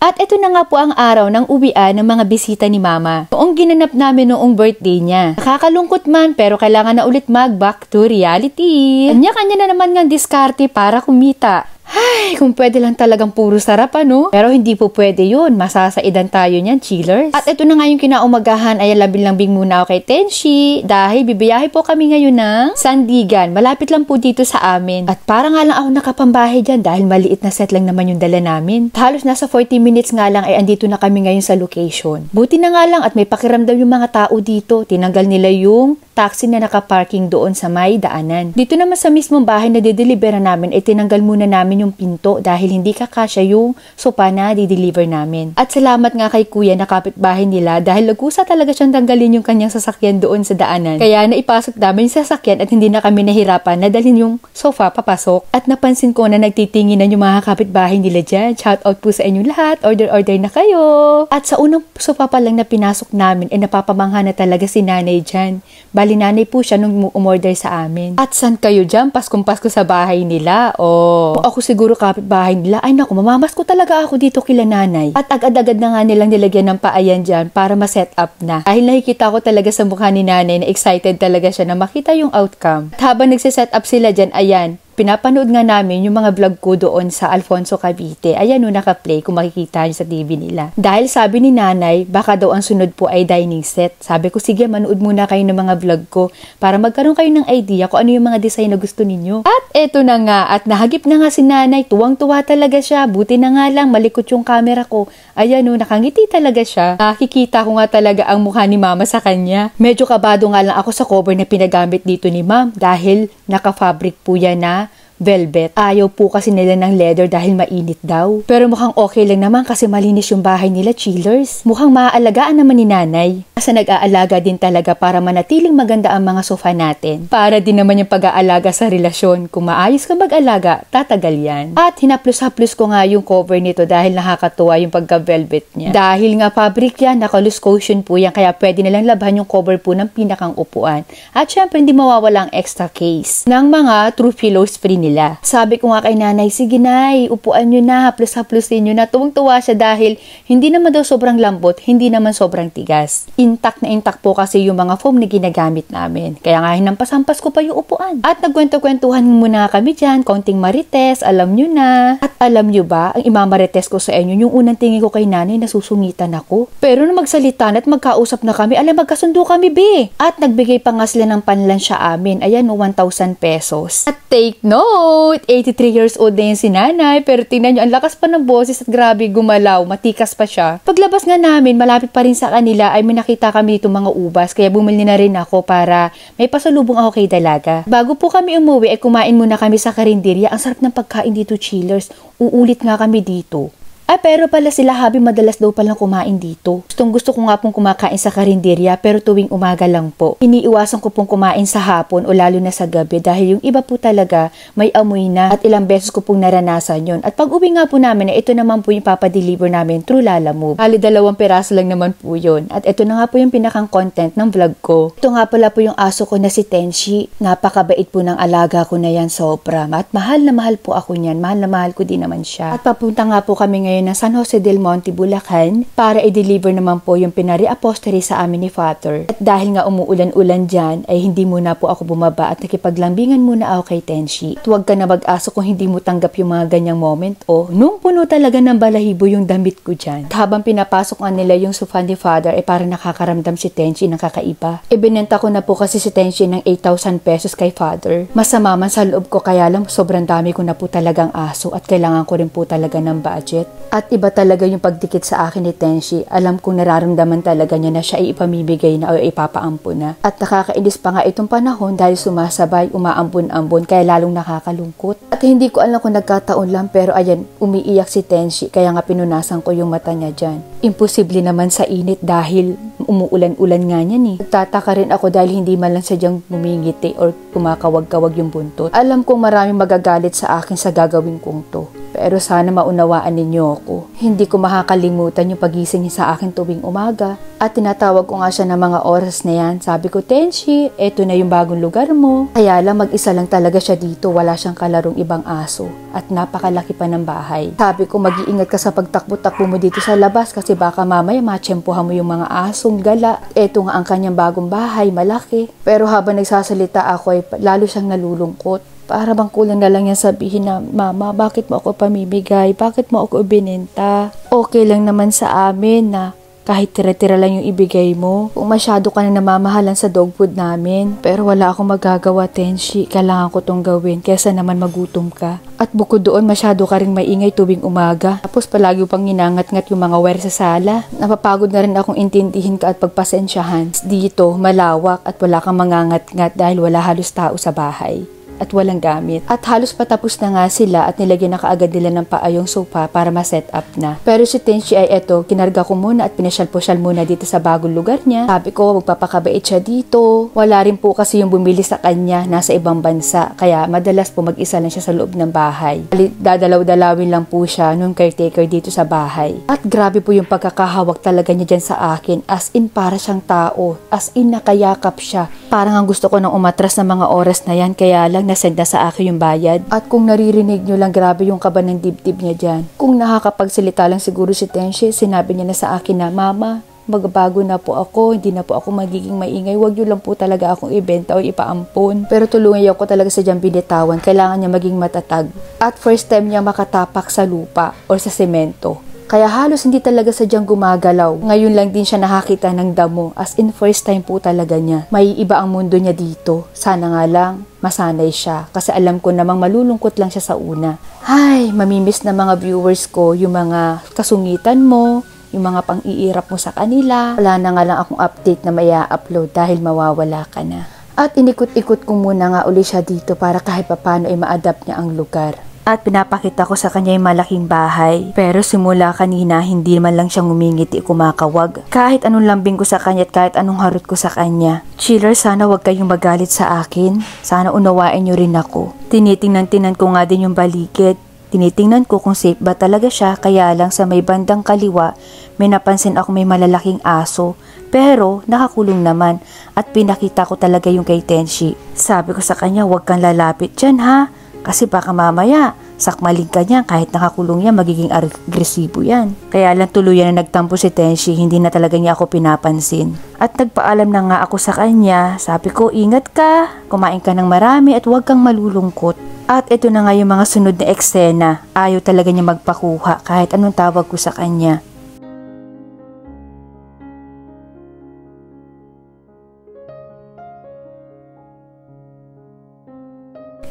At ito na nga po ang araw ng uwian ng mga bisita ni Mama. Noong ginanap namin noong birthday niya. Nakakalungkot man pero kailangan na ulit mag-back to reality. Kanya-kanya na naman ng diskarte para kumita. Ay, kung pwede lang talagang puro sarap ano. Pero hindi po pwede yun. Masasaidan tayo niyan, chillers. At ito na nga yung kinaumagahan ay labing-lambing muna ako kay Tenshi. Dahil bibiyahe po kami ngayon ng Sandigan. Malapit lang po dito sa amin. At parang nga lang ako nakapambahay dyan dahil maliit na set lang naman yung dala namin. Halos nasa 40 minutes nga lang ay andito na kami ngayon sa location. Buti na nga lang at may pakiramdam yung mga tao dito. Tinanggal nila yung taxi na nakaparking doon sa may daanan. Dito naman sa mismong bahay na dideliveran namin ay tinanggal muna namin yung pinto dahil hindi kakasya yung sopa na di-deliver namin. At salamat nga kay kuya na kapitbahay nila dahil lagusa talaga siyang tanggalin yung kanyang sasakyan doon sa daanan. Kaya naipasok namin yung sasakyan at hindi na kami nahirapan na dalhin yung sofa papasok. At napansin ko na nagtitinginan yung mga kapitbahay nila dyan. Shout out po sa inyong lahat. Order na kayo. At sa unang sofa pa lang na pinasok namin ay napapamangha na talaga si nanay dyan. Bali nanay po siya nung umorder sa amin. At saan kayo dyan? Paskong-pasko sa bahay nila. Kung ako siguro kapitbahay nila, ay naku, mamamasko talaga ako dito kila nanay. At agad-agad na nga nilang nilagyan ng paayan dyan para ma-set up na. Dahil nakikita ko talaga sa mukha ni nanay na excited talaga siya na makita yung outcome. At habang nagsiset up sila dyan, ayan, pinapanood nga namin yung mga vlog ko doon sa Alfonso Cavite. Ayan o, naka-play kung makikita nyo sa TV nila. Dahil sabi ni nanay, baka daw ang sunod po ay dining set. Sabi ko, sige, manood muna kayo ng mga vlog ko para magkaroon kayo ng idea kung ano yung mga design na gusto ninyo. At eto na nga, at nahagip na nga si nanay. Tuwang-tuwa talaga siya. Buti na nga lang, malikot yung camera ko. Ayan o, nakangiti talaga siya. Nakikita ko nga talaga ang mukha ni mama sa kanya. Medyo kabado nga lang ako sa cover na pinagamit dito ni ma'am dahil naka-fabric po yan na velvet. Ayaw po kasi nila ng leather dahil mainit daw. Pero mukhang okay lang naman kasi malinis yung bahay nila, chillers. Mukhang maaalagaan naman ni nanay. Kasi nag-aalaga din talaga para manatiling maganda ang mga sofa natin. Para din naman yung pag-aalaga sa relasyon. Kung maayos ka mag-alaga, tatagal yan. At hinaplos-haplos ko nga yung cover nito dahil nakakatuwa yung pagka-velvet niya. Dahil nga fabric yan, naka-loose cushion po yan, kaya pwede nilang labhan yung cover po ng pinakang upuan. At syempre, hindi mawawala ang extra case ng mga true pillows free nila. Sabi ko nga kay nanay, sige nay, upuan nyo na, haplos-haplosin nyo na. Tuwang-tuwa siya dahil hindi naman daw sobrang lambot, hindi naman sobrang tigas. Intact na intact po kasi yung mga foam na ginagamit namin. Kaya nga hinampas-hampas ko pa yung upuan. At nagkwento-kwentuhan muna kami dyan, konting marites, alam nyo na. At alam nyo ba, ang imamarites ko sa inyo, yung unang tingin ko kay nanay, nasusungitan ako. Pero nung magsalitan at magkausap na kami, alam, magkasundo kami, be. At nagbigay pa nga sila ng panlansya amin. Ayan, 1,000 pesos. At take note, 83 years old na yun si nanay, pero tingnan nyo, ang lakas pa ng boses at grabe gumalaw, matikas pa siya. Paglabas nga namin, malapit pa rin sa kanila, ay may nakita kami itong mga ubas, kaya bumili na rin ako para may pasalubong ako kay dalaga. Bago po kami umuwi, ay kumain muna kami sa karinderya. Ang sarap ng pagkain dito, chillers. Uulit nga kami dito. Pero pala sila habi madalas daw palang kumain dito. Gusto ko nga pong kumakain sa karinderya pero tuwing umaga lang po. Iniiwasan ko pong kumain sa hapon o lalo na sa gabi dahil yung iba po talaga may amoy na at ilang beses ko pong naranasan yon. At pag uwi nga po namin, ito naman po yung papadeliver namin through Lalamove. Hali 2 piraso lang naman po yun. At ito na nga po yung pinakang content ng vlog ko. Ito nga pala po yung aso ko na si Tenshi. Napakabait po ng alaga ko na yan, sobra. At mahal na mahal po ako niyan. Mahal na mahal ko din naman siya. At papunta nga po kami ngayon ng San Jose del Monte, Bulacan para i-deliver naman po yung pinari-apostolary sa amin ni Father. At dahil nga umuulan-ulan dyan, ay hindi muna po ako bumaba at nakipaglambingan muna ako kay Tenshi. At huwag ka na mag-aso kung hindi mo tanggap yung mga ganyang moment. Nung puno talaga ng balahibo yung damit ko dyan. At habang pinapasok nga nila yung sofa ni Father, ay parang nakakaramdam si Tenshi ng kakaiba. Ibinenta ko na po kasi si Tenshi ng 8,000 pesos kay Father. Masama man sa loob ko, kaya lang sobrang dami ko na po talagang aso at kailangan ko rin po talaga ng budget. At iba talaga yung pagdikit sa akin ni Tenshi. Alam kong nararamdaman talaga niya na siya ay ipamibigay na o ipapaampo na. At nakakainis pa nga itong panahon dahil sumasabay, umaampon-ambon, kaya lalong nakakalungkot. At hindi ko alam kung nagkataon lang pero ayan, umiiyak si Tenshi kaya nga pinunasan ko yung mata niya dyan. Imposible naman sa init dahil umuulan-ulan nga niyan eh. Nagtataka rin ako dahil hindi man lang sadyang bumingiti or kumakawag-kawag yung buntot. Alam kong maraming magagalit sa akin sa gagawin kong to. Pero sana maunawaan ninyo ako. Hindi ko makakalimutan yung pagising niya sa akin tuwing umaga. At tinatawag ko nga siya ng mga oras na yan. Sabi ko, Tenshi, eto na yung bagong lugar mo. Kaya lang mag-isa lang talaga siya dito. Wala siyang kalarong ibang aso. At napakalaki pa ng bahay. Sabi ko, mag-iingat ka sa pagtakbo-takbo mo dito sa labas kasi baka mamaya matsyempohan mo yung mga asong gala. Eto nga ang kanyang bagong bahay, malaki. Pero habang nagsasalita ako ay lalo siyang nalulungkot. Para bang kulang na lang yan sabihin na, Mama, bakit mo ako pamimigay? Bakit mo ako ibininta? Okay lang naman sa amin na kahit tira-tira lang yung ibigay mo. Kung masyado ka na namamahalan sa dog food namin. Pero wala akong magagawa, Tenshi. Kailangan ko tong gawin kesa naman magutom ka. At bukod doon, masyado ka rin maingay tuwing umaga. Tapos palagi pang ginangat-ngat yung mga wire sa sala. Napapagod na rin akong intindihin ka at pagpasensyahan. Dito, malawak at wala kang mangangat-ngat dahil wala halos tao sa bahay. At walang gamit. At halos patapos na nga sila at nilagyan na kaagad nila ng paayong sofa para ma-set up na. Pero si Tenshi ay eto, kinarga ko muna at pinasyal-posyal muna dito sa bagong lugar niya. Sabi ko, magpapakabait siya dito. Wala rin po kasi yung bumili sa kanya, nasa ibang bansa. Kaya madalas po mag-isa lang siya sa loob ng bahay. Dadalaw-dalawin lang po siya nung caretaker dito sa bahay. At grabe po yung pagkakahawak talaga niya dyan sa akin. As in, para siyang tao. As in, nakayakap siya. Parang ang gusto ko nang umatras ng mga oras na yan. Kaya lang, nasend na sa akin yung bayad. At kung naririnig nyo lang, grabe yung kaba ng dibdib niya dyan. Kung nakakapagsalita lang siguro si Tenshi, sinabi niya na sa akin na, Mama, magbago na po ako, hindi na po ako magiging maingay, wag nyo lang po talaga akong ibenta o ipaampon. Pero tulungan niya ako talaga sa diyang binitawan, kailangan niya maging matatag. At first time niya makatapak sa lupa o sa semento. Kaya halos hindi talaga sadyang gumagalaw. Ngayon lang din siya nakakita ng damo. As in, first time po talaga niya. May iba ang mundo niya dito. Sana nga lang, masanay siya. Kasi alam ko namang malulungkot lang siya sa una. Ay, mamimiss na mga viewers ko yung mga kasungitan mo, yung mga pang-iirap mo sa kanila. Wala na nga lang akong update na may upload dahil mawawala ka na. At inikot-ikot ko muna nga uli siya dito para kahit papano ay ma-adapt niya ang lugar. At pinapakita ko sa kanya yung malaking bahay. Pero simula kanina, hindi man lang siyang ngumingiti kumakawag. Kahit anong lambing ko sa kanya at kahit anong harot ko sa kanya. Chiller, sana wag kayong magalit sa akin. Sana unawain nyo rin ako. Tinitingnan ko nga din yung balikid. Tinitingnan ko kung safe ba talaga siya. Kaya lang sa may bandang kaliwa, may napansin ako may malalaking aso. Pero nakakulong naman. At pinakita ko talaga yung kay Tenshi. Sabi ko sa kanya, wag kang lalapit dyan ha. Kasi baka mamaya, sakmaling ka niya, kahit nakakulong yan, magiging agresibo yan. Kaya lang tuluyan na nagtampo si Tenshi, hindi na talaga niya ako pinapansin. At nagpaalam na nga ako sa kanya, sabi ko, ingat ka, kumain ka ng marami at huwag kang malulungkot. At ito na nga yung mga sunod na eksena, ayaw talaga niya magpakuha kahit anong tawag ko sa kanya.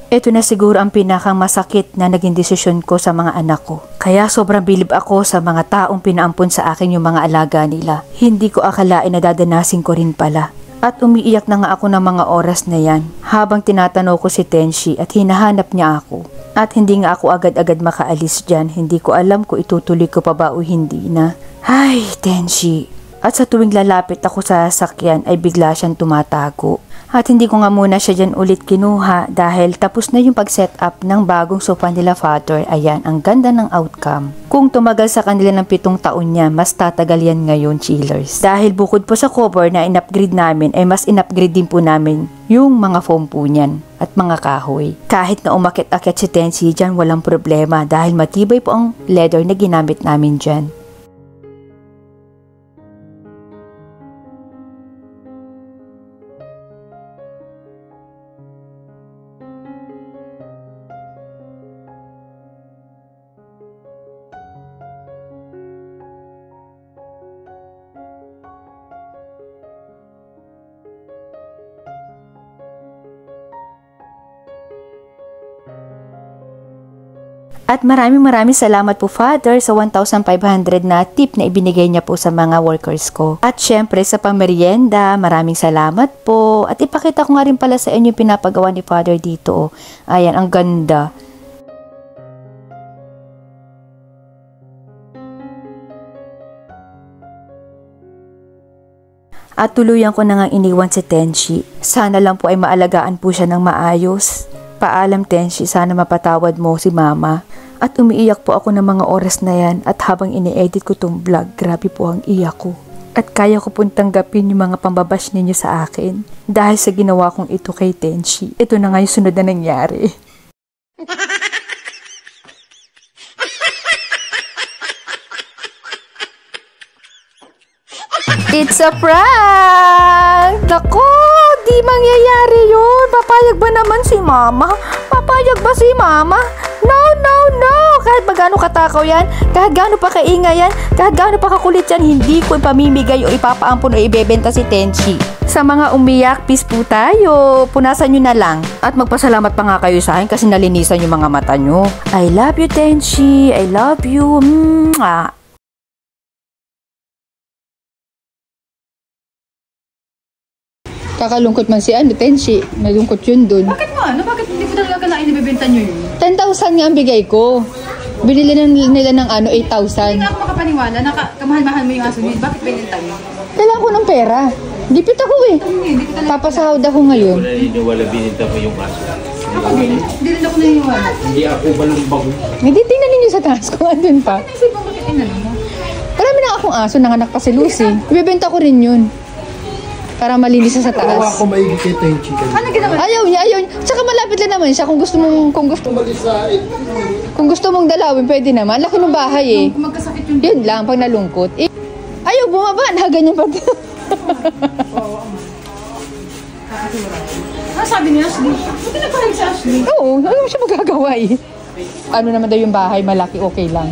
Ito na siguro ang pinakang masakit na naging desisyon ko sa mga anak ko. Kaya sobrang bilib ako sa mga taong pinaampon sa akin yung mga alaga nila. Hindi ko akalain na dadanasin ko rin pala. At umiiyak na nga ako ng mga oras na yan. Habang tinatanaw ko si Tenshi at hinahanap niya ako. At hindi nga ako agad-agad makaalis dyan. Hindi ko alam kung itutuloy ko pa ba o hindi na. Ay, Tenshi. At sa tuwing lalapit ako sa sasakyan ay bigla siyang tumatago. At hindi ko nga muna siya dyan ulit kinuha dahil tapos na yung pag-set up ng bagong sofa nila father. Ayan, ang ganda ng outcome. Kung tumagal sa kanila ng 7 taon niya, mas tatagal yan ngayon, chillers. Dahil bukod po sa cover na in-upgrade namin, ay mas in-upgrade din po namin yung mga foam po niyan at mga kahoy. Kahit na umakit-akit si Tenshi dyan, walang problema dahil matibay po ang leather na ginamit namin dyan. At maraming salamat po Father sa 1,500 na tip na ibinigay niya po sa mga workers ko. At syempre sa pamerienda, maraming salamat po. At ipakita ko nga rin pala sa inyo yung pinapagawa ni Father dito. Ayan, ang ganda. At tuluyan ko na nga iniwan si Tenshi. Sana lang po ay maalagaan po siya ng maayos. Paalam Tenshi, sana mapatawad mo si Mama. At umiiyak po ako ng mga oras na yan at habang ini-edit ko tong vlog, grabe po ang iyak ko. At kaya ko pong tanggapin yung mga pambabash ninyo sa akin dahil sa ginawa kong ito kay Tenchi. Ito na nga yung sunod na nangyari. It's a prank! Naku, di mangyayari yun. Papayag ba naman si mama? Papayag ba si mama? No, no, no! Kahit magano katakaw yan, kahit gaano pa kaingay yan, kahit gaano pa kakulit yan, hindi ko ipamimigay o ipapaampun o ibebenta si Tenchi. Sa mga umiyak, peace po tayo. Punasan nyo na lang. At magpasalamat pa nga kayo sa akin kasi nalinisan yung mga mata nyo. I love you, Tenchi. I love you. Mwah. Kakalungkot man si Tenchi. Malungkot yun dun. Bakit mo? Bakit hindi ko talaga na inibibenta nyo yun? 10,000 nga ang bigay ko. Binili nila ng 8,000. Hindi nga ako makapaniwala na kamahal-mahal mo yung aso nyo. Bakit binenta nyo? Kailangan ko ng pera. Gipit ako eh. Hindi ko talaga. Papasahod ako ngayon. Wala binenta mo yung aso. Ako din. Hindi rin ako naniniwala. Hindi ako balumbag. Hindi, tingnan ninyo sa taas kung andun pa. Naisip mo bakit inano mo? Marami na akong aso, nanganak pa si Lucy. Ibebenta ko rin yun. Para malinis sa Gawa taas. ako maigi kay Tenchi kanina. Ano ginawa? Ayaw niya. Tsaka malapit lang naman siya kung gusto mong dalawin, pwede naman. Laki ng bahay eh. Kung magkasakit yung... Yun lang, pag nalungkot. Eh, ayaw bumaba, nakaganyan pa. Ano sabi ni Ashley? Buti nagpahalik si Ashley. Oo, ano siya magagawa eh. Ano naman daw yung bahay, malaki, okay lang.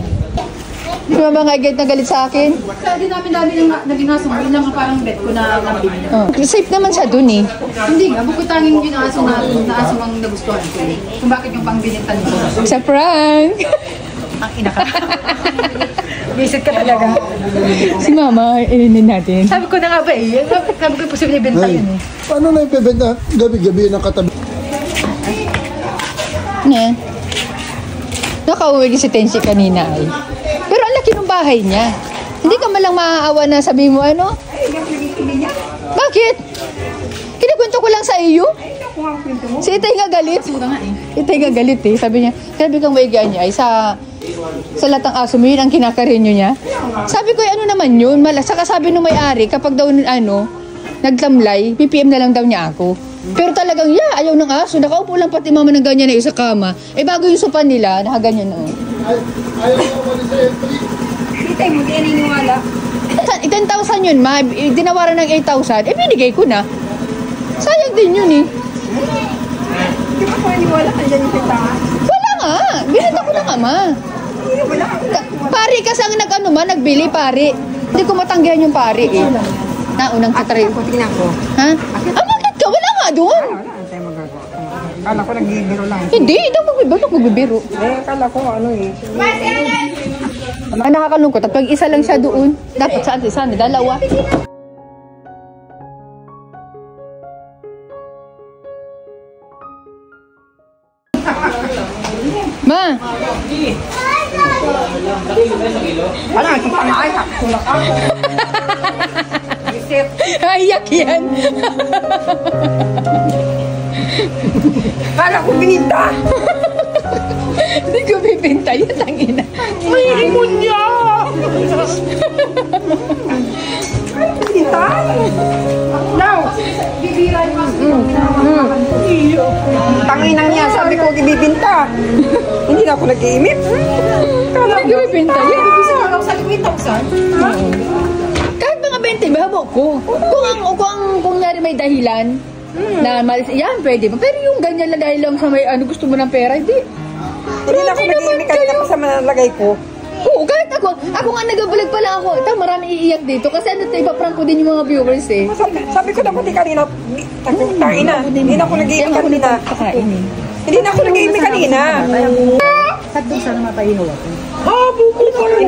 Di ba mga galit na galit sa akin? Kaya di namin dami ng naging aso mo. Yun lang ang parang bet ko na nabili. Oh, safe naman siya dun eh. Hindi nga, bukod tanging yung aso na aso ang nagustuhan ko. Kung bakit yung pangbinenta nyo. Sa prank! Ang ina ka. Visit ka talaga. Si mama, ilinin natin. Sabi ko na nga ba eh. Sabi ko posible ibenta yun eh. Paano na ipibenta? Gabi-gabi ng katabi. Ano yan? Nakauwi si Tenchi kanina ay. Pero ang laki ng bahay niya. Hindi ka malang maaawa na sabi mo ano? Bakit? Kinikwento ko lang sa iyo. Si Itay nga galit. Itay nga galit eh. Sabi niya, sabi kang maigaan niya ay sa latang aso mo yun ang kinakarinyo niya. Sabi ko ano naman yun? Saka sabi nung may-ari kapag daw nagtamlay, PPM na lang daw niya ako. Pero talagang ayaw ng aso. Nakaupo lang pati mama ng ganyan na sa kama. Eh bago yung sopan nila, nakaganyan na. Ayaw ko mali sa entry. Itay mo, di naniniwala. 10,000 yun, ma. Dinawaran ng 8,000. Eh, binigay ko na. Sayang din yun eh. Di ba ko naniniwala ka dyan yung tintahan? Wala nga. Binenta ko na nga, ma. Pari kasi ang nagbili, pari. Hindi ko matanggihan yung pari eh. Unang katry. Tingnan ko. Ha? Bakit ka? Wala nga doon. Ano tayo magagawa? Kala ko nagbibiro lang. Hindi, ito magbibiro. Eh, kala ko ano eh. Ang nakakalungkot at pag isa lang siya doon, dapat saan isa, dalawa. Ma! Ano, ay, tulak ako. Ayak yan! Kala ko bininta! Hindi ko bibinta yun, tangina. May himon niya! Bininta? Now! Bibira yung tanginang niya, sabi ko ibibinta. Hindi na ako nag-iimip. Kala Hindi ko bibinta yun. Sabi ko 8,000? Kahit mga 20, mahabo ko. Kung nyari may dahilan, na malis, yan, pwede ba? Pero yung ganyan lang dahil lang sa may gusto mo ng pera, hindi. Hindi na ako nag-iimip kanina pa sa manalagay ko. Oo, kahit ako nga nagabalag pa lang ako. Ito, marami iiyak dito. Kasi ipaprank ko din yung mga viewers eh. Sabi ko na puti kanina, tangina, hindi na ako nag-iimip kanina. Hindi na ako nag-iimip kanina. Hindi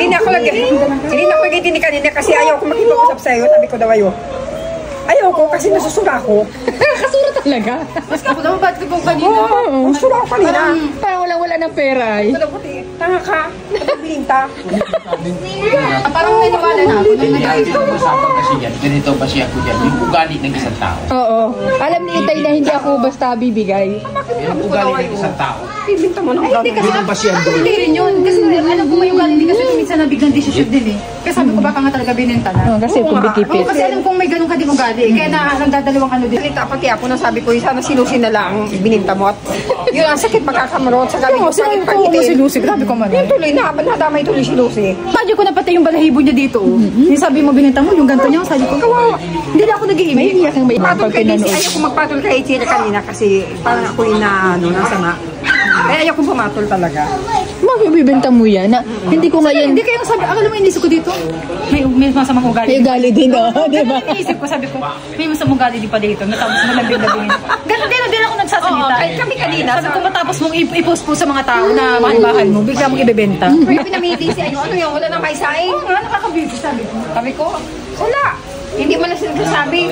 na ako nag-iimip kanina kasi ayaw ko makipag-usap sa'yo. Sabi ko daw ayo. Ayaw ko kasi nasusura ko. Kasura talaga. Mas ako naman, ba't ko kanina? Oo, nasura ko kanina. Parang wala ng pera eh. Ano puti? Tanga ka. Nagbilinta. Parang may nawala na ako. Usapan kasi yan, ganito ba siya ko dyan, yung ugali ng isang tao. Oo. Alam ni Itay na hindi ako basta bibigay. Yung ugali ng isang tao. Bibinta mo ng Ay, hindi kasi Hindi ba siya doon? hindi rin yun. Kasi alam ko may ugali din kasi minsan nabiglang desisyon din eh. Kasi sabi ko baka nga talaga binenta na. Kasi pumikipit. Oo, kasi alam kong may ganun ka din ugali. Kaya nagdadalawang ano din. Salita pati ako na sabi ko, sana si Lucy na lang bininta mo. At yun ang sakit pagkakamrot sa gabi ko. Sakit pag si Lucy, grabe ko man. Yung tuloy na, nadamay tuloy si Lucy. Bagyo ko na pati yung balahibo niya dito. Yung sabi mo binenta mo, yung ganto niya, sabi ko, kawawa. Hindi na ako nag-iimik. May iyak ang may Patol pag kay Lucy. pinanood. Ayaw ko magpatol kay Itira kanina kasi parang ako yung nasama. Kaya ayaw kong pumatol talaga. Mabibibenta mo yan. Na, hindi ko nga yan. Hindi kaya sabi, akala mo inisip ko dito. May masamang ugali. May ugali din, oh. Di ba? Ganun iniisip ko, sabi ko, may masamang ugali din pa dito. Matapos malambing-labingin. Ganun din ako nagsasalita. Oo, kahit kami kanina. Sabi ko, matapos mong i-post po sa mga tao na mahal-mahal mo, bigla mong ibebenta. Pero pinamili si ano yung wala nang maisain. Oo nga, nakakabibig, sabi ko. Sabi ko, wala. Hindi mo na sinasabi.